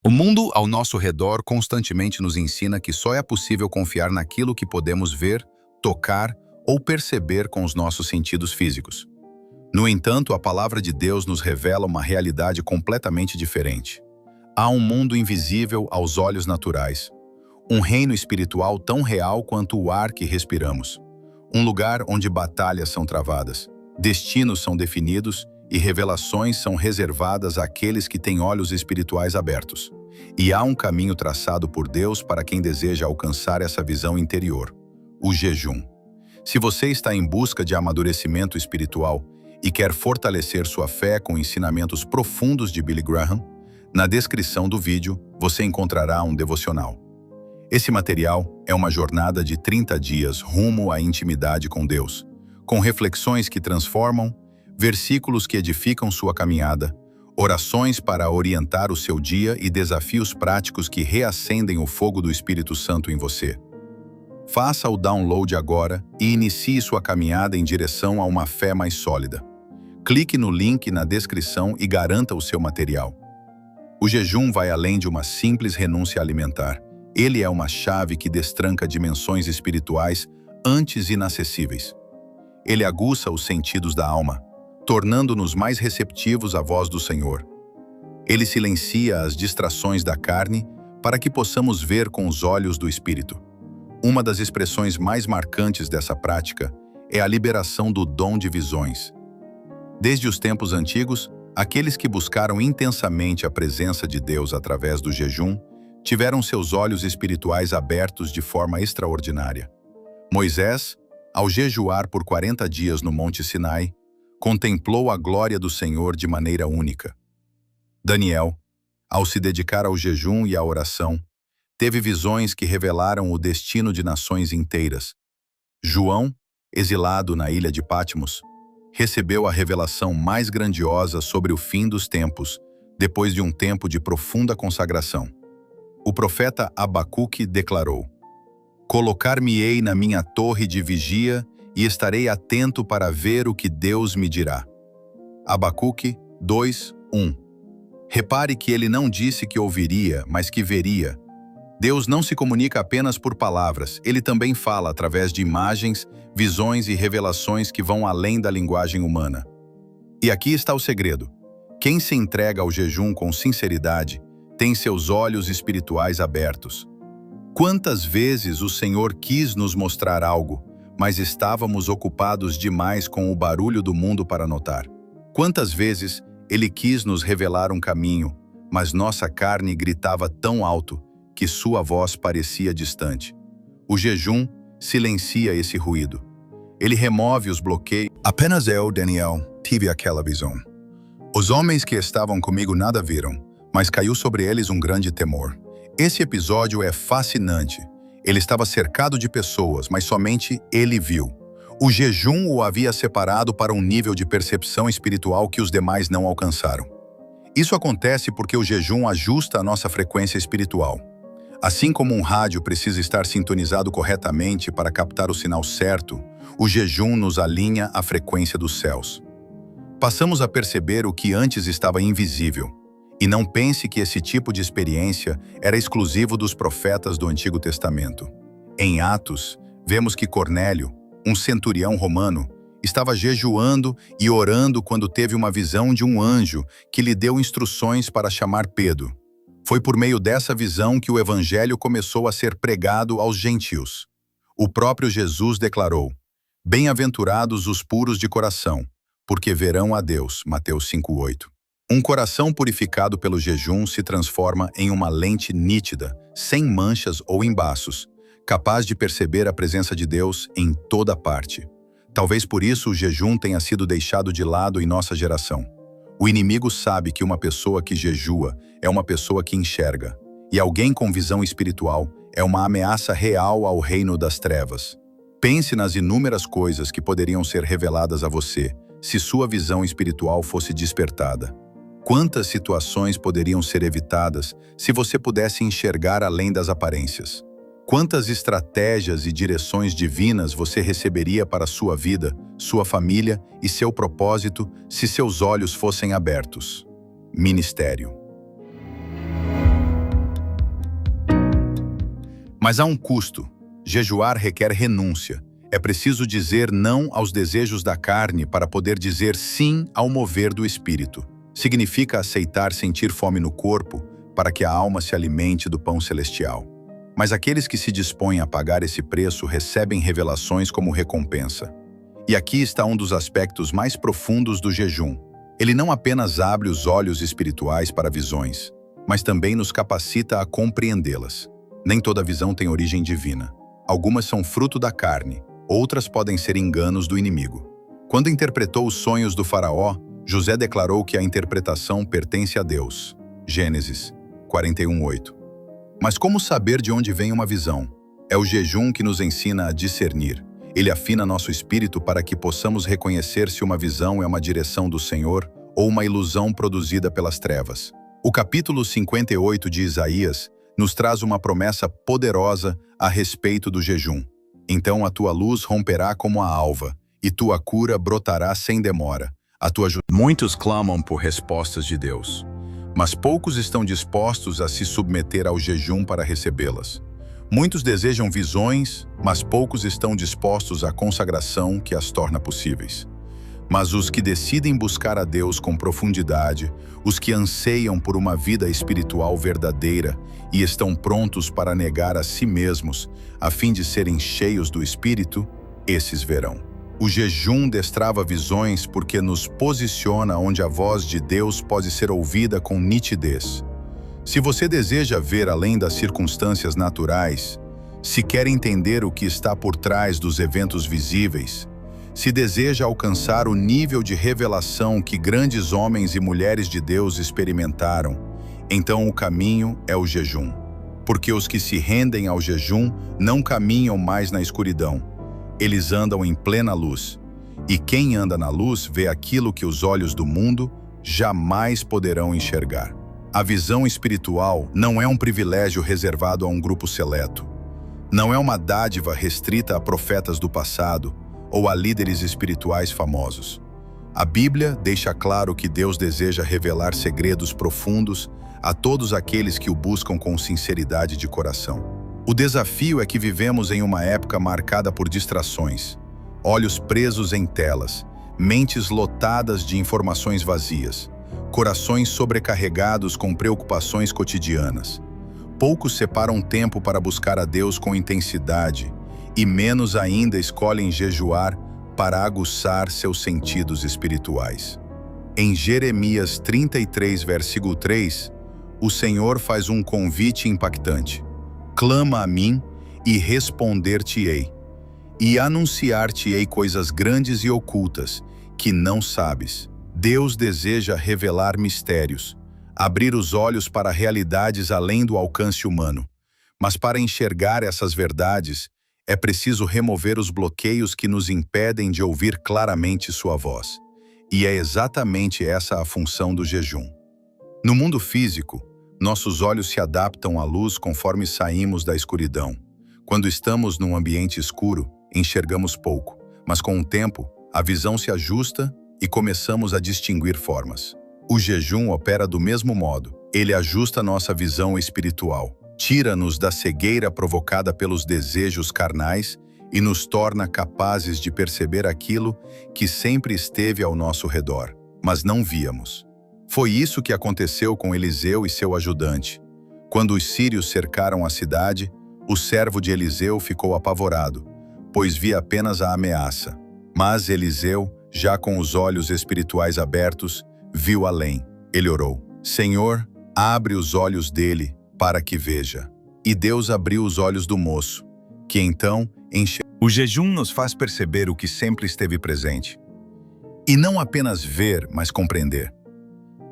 O mundo ao nosso redor constantemente nos ensina que só é possível confiar naquilo que podemos ver, tocar ou perceber com os nossos sentidos físicos. No entanto, a palavra de Deus nos revela uma realidade completamente diferente. Há um mundo invisível aos olhos naturais, um reino espiritual tão real quanto o ar que respiramos, um lugar onde batalhas são travadas, destinos são definidos e revelações são reservadas àqueles que têm olhos espirituais abertos. E há um caminho traçado por Deus para quem deseja alcançar essa visão interior: o jejum. Se você está em busca de amadurecimento espiritual e quer fortalecer sua fé com ensinamentos profundos de Billy Graham, na descrição do vídeo você encontrará um devocional. Esse material é uma jornada de 30 dias rumo à intimidade com Deus, com reflexões que transformam, versículos que edificam sua caminhada, orações para orientar o seu dia e desafios práticos que reacendem o fogo do Espírito Santo em você. Faça o download agora e inicie sua caminhada em direção a uma fé mais sólida. Clique no link na descrição e garanta o seu material. O jejum vai além de uma simples renúncia alimentar. Ele é uma chave que destranca dimensões espirituais antes inacessíveis. Ele aguça os sentidos da alma, tornando-nos mais receptivos à voz do Senhor. Ele silencia as distrações da carne para que possamos ver com os olhos do Espírito. Uma das expressões mais marcantes dessa prática é a liberação do dom de visões. Desde os tempos antigos, aqueles que buscaram intensamente a presença de Deus através do jejum tiveram seus olhos espirituais abertos de forma extraordinária. Moisés, ao jejuar por 40 dias no Monte Sinai, contemplou a glória do Senhor de maneira única. Daniel, ao se dedicar ao jejum e à oração, teve visões que revelaram o destino de nações inteiras. João, exilado na ilha de Patmos, recebeu a revelação mais grandiosa sobre o fim dos tempos, depois de um tempo de profunda consagração. O profeta Abacuque declarou: "Colocar-me-ei na minha torre de vigia e estarei atento para ver o que Deus me dirá." Abacuque 2:1. Repare que ele não disse que ouviria, mas que veria. Deus não se comunica apenas por palavras, ele também fala através de imagens, visões e revelações que vão além da linguagem humana. E aqui está o segredo: quem se entrega ao jejum com sinceridade tem seus olhos espirituais abertos. Quantas vezes o Senhor quis nos mostrar algo, mas estávamos ocupados demais com o barulho do mundo para notar? Quantas vezes Ele quis nos revelar um caminho, mas nossa carne gritava tão alto que sua voz parecia distante? O jejum silencia esse ruído. Ele remove os bloqueios. Apenas eu, Daniel, tive aquela visão. Os homens que estavam comigo nada viram, mas caiu sobre eles um grande temor. Esse episódio é fascinante. Ele estava cercado de pessoas, mas somente ele viu. O jejum o havia separado para um nível de percepção espiritual que os demais não alcançaram. Isso acontece porque o jejum ajusta a nossa frequência espiritual. Assim como um rádio precisa estar sintonizado corretamente para captar o sinal certo, o jejum nos alinha à frequência dos céus. Passamos a perceber o que antes estava invisível. E não pense que esse tipo de experiência era exclusivo dos profetas do Antigo Testamento. Em Atos, vemos que Cornélio, um centurião romano, estava jejuando e orando quando teve uma visão de um anjo que lhe deu instruções para chamar Pedro. Foi por meio dessa visão que o evangelho começou a ser pregado aos gentios. O próprio Jesus declarou: "Bem-aventurados os puros de coração, porque verão a Deus." Mateus 5:8. Um coração purificado pelo jejum se transforma em uma lente nítida, sem manchas ou embaços, capaz de perceber a presença de Deus em toda parte. Talvez por isso o jejum tenha sido deixado de lado em nossa geração. O inimigo sabe que uma pessoa que jejua é uma pessoa que enxerga, e alguém com visão espiritual é uma ameaça real ao reino das trevas. Pense nas inúmeras coisas que poderiam ser reveladas a você se sua visão espiritual fosse despertada. Quantas situações poderiam ser evitadas se você pudesse enxergar além das aparências? Quantas estratégias e direções divinas você receberia para sua vida, sua família e seu propósito se seus olhos fossem abertos? Ministério. Mas há um custo. Jejuar requer renúncia. É preciso dizer não aos desejos da carne para poder dizer sim ao mover do espírito. Significa aceitar sentir fome no corpo para que a alma se alimente do pão celestial. Mas aqueles que se dispõem a pagar esse preço recebem revelações como recompensa. E aqui está um dos aspectos mais profundos do jejum. Ele não apenas abre os olhos espirituais para visões, mas também nos capacita a compreendê-las. Nem toda visão tem origem divina. Algumas são fruto da carne, outras podem ser enganos do inimigo. Quando interpretou os sonhos do faraó, José declarou que a interpretação pertence a Deus. Gênesis 41:8. Mas como saber de onde vem uma visão? É o jejum que nos ensina a discernir. Ele afina nosso espírito para que possamos reconhecer se uma visão é uma direção do Senhor ou uma ilusão produzida pelas trevas. O capítulo 58 de Isaías nos traz uma promessa poderosa a respeito do jejum. Então a tua luz romperá como a alva, e tua cura brotará sem demora. Muitos clamam por respostas de Deus, mas poucos estão dispostos a se submeter ao jejum para recebê-las. Muitos desejam visões, mas poucos estão dispostos à consagração que as torna possíveis. Mas os que decidem buscar a Deus com profundidade, os que anseiam por uma vida espiritual verdadeira e estão prontos para negar a si mesmos, a fim de serem cheios do Espírito, esses verão. O jejum destrava visões porque nos posiciona onde a voz de Deus pode ser ouvida com nitidez. Se você deseja ver além das circunstâncias naturais, se quer entender o que está por trás dos eventos visíveis, se deseja alcançar o nível de revelação que grandes homens e mulheres de Deus experimentaram, então o caminho é o jejum. Porque os que se rendem ao jejum não caminham mais na escuridão. Eles andam em plena luz. E quem anda na luz vê aquilo que os olhos do mundo jamais poderão enxergar. A visão espiritual não é um privilégio reservado a um grupo seleto. Não é uma dádiva restrita a profetas do passado ou a líderes espirituais famosos. A Bíblia deixa claro que Deus deseja revelar segredos profundos a todos aqueles que o buscam com sinceridade de coração. O desafio é que vivemos em uma época marcada por distrações, olhos presos em telas, mentes lotadas de informações vazias, corações sobrecarregados com preocupações cotidianas. Poucos separam tempo para buscar a Deus com intensidade e menos ainda escolhem jejuar para aguçar seus sentidos espirituais. Em Jeremias 33, versículo 3, o Senhor faz um convite impactante. Clama a mim e responder-te-ei, e anunciar-te-ei coisas grandes e ocultas que não sabes. Deus deseja revelar mistérios, abrir os olhos para realidades além do alcance humano. Mas para enxergar essas verdades, é preciso remover os bloqueios que nos impedem de ouvir claramente sua voz. E é exatamente essa a função do jejum. No mundo físico, nossos olhos se adaptam à luz conforme saímos da escuridão. Quando estamos num ambiente escuro, enxergamos pouco, mas com o tempo, a visão se ajusta e começamos a distinguir formas. O jejum opera do mesmo modo. Ele ajusta nossa visão espiritual, tira-nos da cegueira provocada pelos desejos carnais e nos torna capazes de perceber aquilo que sempre esteve ao nosso redor, mas não víamos. Foi isso que aconteceu com Eliseu e seu ajudante. Quando os sírios cercaram a cidade, o servo de Eliseu ficou apavorado, pois via apenas a ameaça. Mas Eliseu, já com os olhos espirituais abertos, viu além. Ele orou: Senhor, abre os olhos dele para que veja. E Deus abriu os olhos do moço, que então enxergou. O jejum nos faz perceber o que sempre esteve presente. E não apenas ver, mas compreender.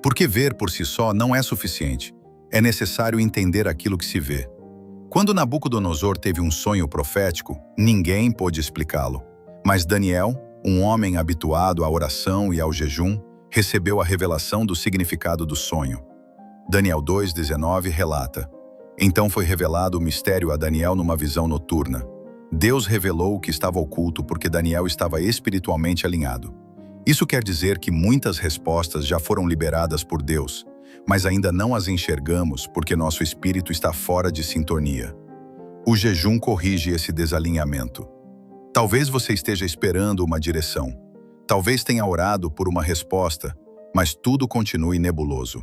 Porque ver por si só não é suficiente. É necessário entender aquilo que se vê. Quando Nabucodonosor teve um sonho profético, ninguém pôde explicá-lo. Mas Daniel, um homem habituado à oração e ao jejum, recebeu a revelação do significado do sonho. Daniel 2:19 relata: Então foi revelado o mistério a Daniel numa visão noturna. Deus revelou o que estava oculto porque Daniel estava espiritualmente alinhado. Isso quer dizer que muitas respostas já foram liberadas por Deus, mas ainda não as enxergamos porque nosso espírito está fora de sintonia. O jejum corrige esse desalinhamento. Talvez você esteja esperando uma direção. Talvez tenha orado por uma resposta, mas tudo continue nebuloso.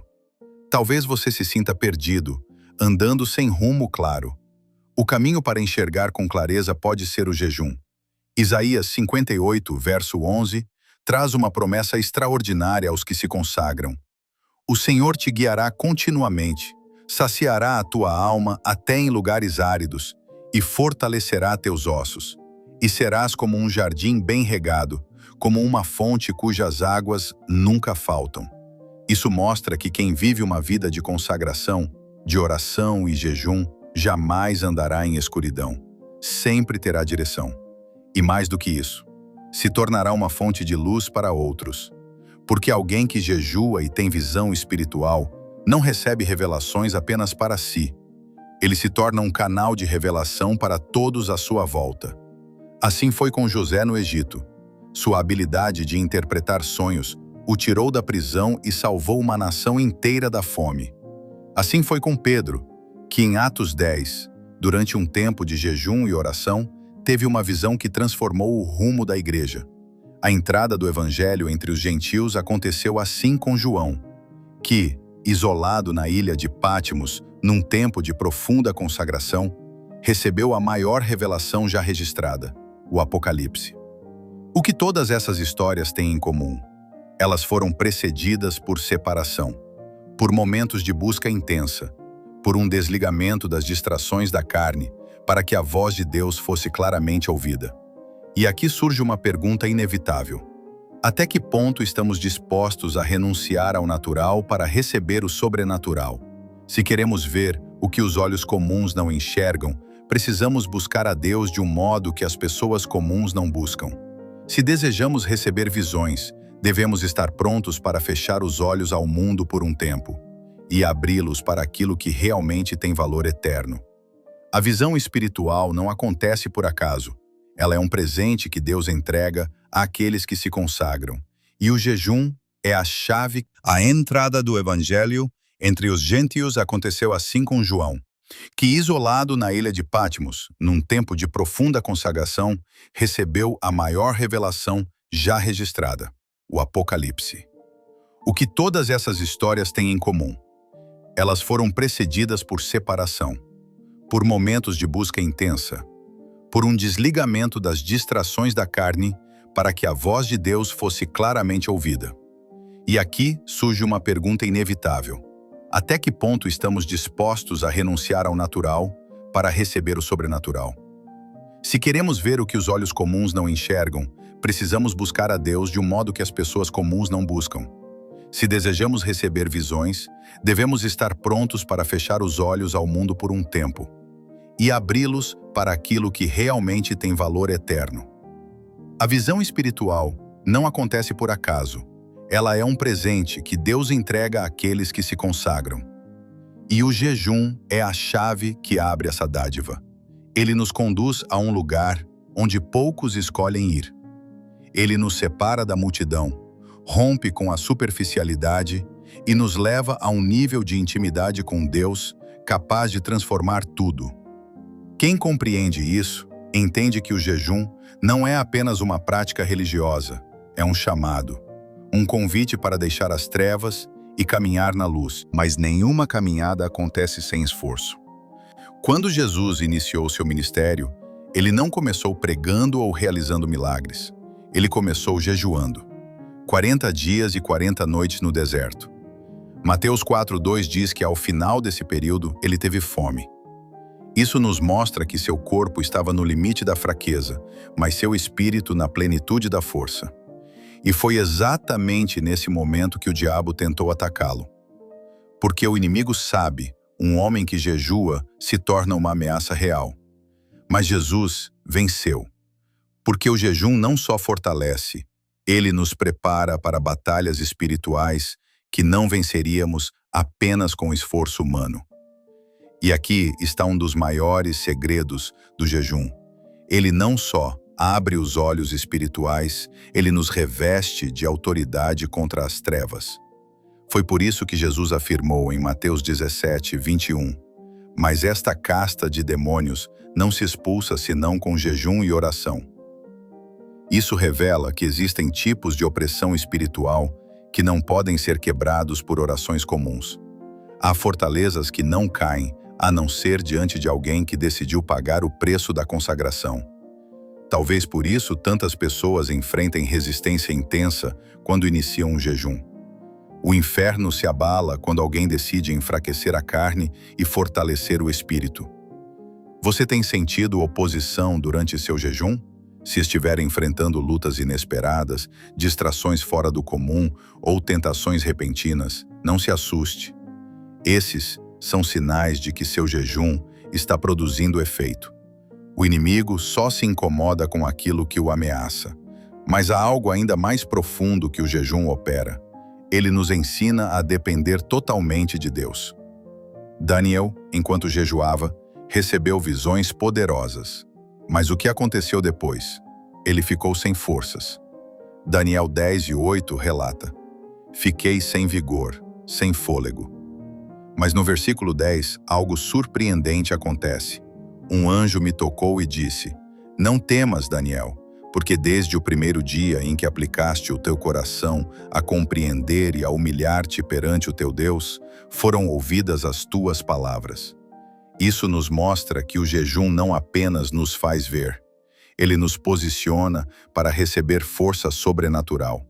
Talvez você se sinta perdido, andando sem rumo claro. O caminho para enxergar com clareza pode ser o jejum. Isaías 58, verso 11, traz uma promessa extraordinária aos que se consagram. O Senhor te guiará continuamente, saciará a tua alma até em lugares áridos e fortalecerá teus ossos. E serás como um jardim bem regado, como uma fonte cujas águas nunca faltam. Isso mostra que quem vive uma vida de consagração, de oração e jejum, jamais andará em escuridão. Sempre terá direção. E mais do que isso, se tornará uma fonte de luz para outros. Porque alguém que jejua e tem visão espiritual não recebe revelações apenas para si. Ele se torna um canal de revelação para todos à sua volta. Assim foi com José no Egito. Sua habilidade de interpretar sonhos o tirou da prisão e salvou uma nação inteira da fome. Assim foi com Pedro, que em Atos 10, durante um tempo de jejum e oração, teve uma visão que transformou o rumo da igreja. A entrada do evangelho entre os gentios aconteceu assim com João, que, isolado na ilha de Pátimos, num tempo de profunda consagração, recebeu a maior revelação já registrada, o Apocalipse. O que todas essas histórias têm em comum? Elas foram precedidas por separação, por momentos de busca intensa, por um desligamento das distrações da carne, para que a voz de Deus fosse claramente ouvida. E aqui surge uma pergunta inevitável. Até que ponto estamos dispostos a renunciar ao natural para receber o sobrenatural? Se queremos ver o que os olhos comuns não enxergam, precisamos buscar a Deus de um modo que as pessoas comuns não buscam. Se desejamos receber visões, devemos estar prontos para fechar os olhos ao mundo por um tempo e abri-los para aquilo que realmente tem valor eterno. A visão espiritual não acontece por acaso. Ela é um presente que Deus entrega àqueles que se consagram. E o jejum é a chave. A entrada do evangelho entre os gentios aconteceu assim com João, que, isolado na ilha de Pátimos, num tempo de profunda consagração, recebeu a maior revelação já registrada, o Apocalipse. O que todas essas histórias têm em comum? Elas foram precedidas por separação, por momentos de busca intensa, por um desligamento das distrações da carne para que a voz de Deus fosse claramente ouvida. E aqui surge uma pergunta inevitável. Até que ponto estamos dispostos a renunciar ao natural para receber o sobrenatural? Se queremos ver o que os olhos comuns não enxergam, precisamos buscar a Deus de um modo que as pessoas comuns não buscam. Se desejamos receber visões, devemos estar prontos para fechar os olhos ao mundo por um tempo e abri-los para aquilo que realmente tem valor eterno. A visão espiritual não acontece por acaso. Ela é um presente que Deus entrega àqueles que se consagram. E o jejum é a chave que abre essa dádiva. Ele nos conduz a um lugar onde poucos escolhem ir. Ele nos separa da multidão, rompe com a superficialidade e nos leva a um nível de intimidade com Deus capaz de transformar tudo. Quem compreende isso, entende que o jejum não é apenas uma prática religiosa, é um chamado, um convite para deixar as trevas e caminhar na luz. Mas nenhuma caminhada acontece sem esforço. Quando Jesus iniciou seu ministério, ele não começou pregando ou realizando milagres. Ele começou jejuando. 40 dias e 40 noites no deserto. Mateus 4:2 diz que ao final desse período ele teve fome. Isso nos mostra que seu corpo estava no limite da fraqueza, mas seu espírito na plenitude da força. E foi exatamente nesse momento que o diabo tentou atacá-lo. Porque o inimigo sabe, um homem que jejua se torna uma ameaça real. Mas Jesus venceu. Porque o jejum não só fortalece, ele nos prepara para batalhas espirituais que não venceríamos apenas com esforço humano. E aqui está um dos maiores segredos do jejum. Ele não só abre os olhos espirituais, ele nos reveste de autoridade contra as trevas. Foi por isso que Jesus afirmou em Mateus 17:21, "Mas esta casta de demônios não se expulsa senão com jejum e oração. Isso revela que existem tipos de opressão espiritual que não podem ser quebrados por orações comuns. Há fortalezas que não caem, a não ser diante de alguém que decidiu pagar o preço da consagração. Talvez por isso tantas pessoas enfrentem resistência intensa quando iniciam um jejum. O inferno se abala quando alguém decide enfraquecer a carne e fortalecer o espírito. Você tem sentido oposição durante seu jejum? Se estiver enfrentando lutas inesperadas, distrações fora do comum ou tentações repentinas, não se assuste. Esses são sinais de que seu jejum está produzindo efeito. O inimigo só se incomoda com aquilo que o ameaça. Mas há algo ainda mais profundo que o jejum opera. Ele nos ensina a depender totalmente de Deus. Daniel, enquanto jejuava, recebeu visões poderosas. Mas o que aconteceu depois? Ele ficou sem forças. Daniel 10:8 relata: "Fiquei sem vigor, sem fôlego." Mas no versículo 10, algo surpreendente acontece. Um anjo me tocou e disse: "Não temas, Daniel, porque desde o primeiro dia em que aplicaste o teu coração a compreender e a humilhar-te perante o teu Deus, foram ouvidas as tuas palavras." Isso nos mostra que o jejum não apenas nos faz ver, ele nos posiciona para receber força sobrenatural.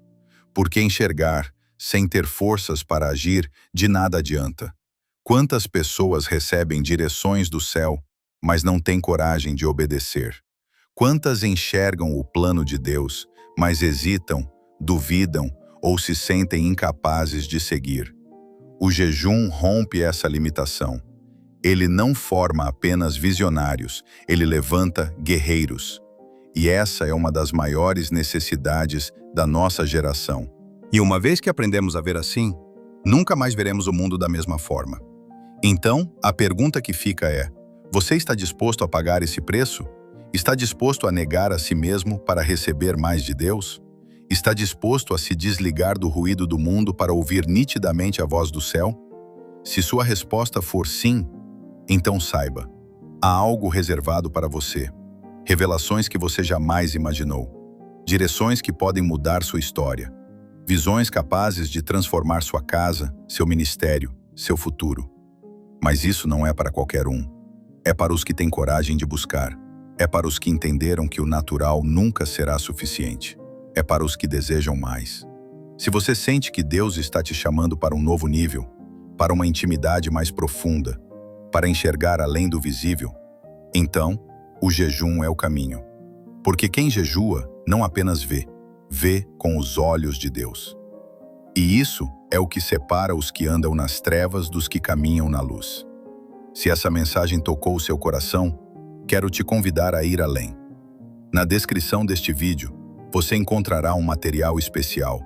Porque enxergar, sem ter forças para agir, de nada adianta. Quantas pessoas recebem direções do céu, mas não têm coragem de obedecer? Quantas enxergam o plano de Deus, mas hesitam, duvidam ou se sentem incapazes de seguir? O jejum rompe essa limitação. Ele não forma apenas visionários, ele levanta guerreiros. E essa é uma das maiores necessidades da nossa geração. E uma vez que aprendemos a ver assim, nunca mais veremos o mundo da mesma forma. Então, a pergunta que fica é: você está disposto a pagar esse preço? Está disposto a negar a si mesmo para receber mais de Deus? Está disposto a se desligar do ruído do mundo para ouvir nitidamente a voz do céu? Se sua resposta for sim, então saiba, há algo reservado para você. Revelações que você jamais imaginou. Direções que podem mudar sua história. Visões capazes de transformar sua casa, seu ministério, seu futuro. Mas isso não é para qualquer um. É para os que têm coragem de buscar. É para os que entenderam que o natural nunca será suficiente. É para os que desejam mais. Se você sente que Deus está te chamando para um novo nível, para uma intimidade mais profunda, para enxergar além do visível, então, o jejum é o caminho. Porque quem jejua não apenas vê, vê com os olhos de Deus. E isso é o que separa os que andam nas trevas dos que caminham na luz. Se essa mensagem tocou o seu coração, quero te convidar a ir além. Na descrição deste vídeo, você encontrará um material especial,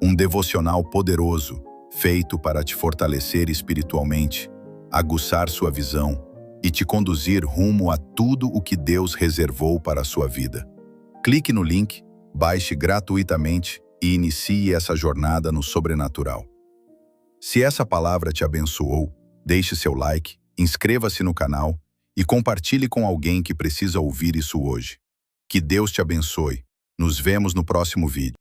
um devocional poderoso, feito para te fortalecer espiritualmente, aguçar sua visão e te conduzir rumo a tudo o que Deus reservou para a sua vida. Clique no link, baixe gratuitamente e inicie essa jornada no sobrenatural. Se essa palavra te abençoou, deixe seu like, inscreva-se no canal e compartilhe com alguém que precisa ouvir isso hoje. Que Deus te abençoe. Nos vemos no próximo vídeo.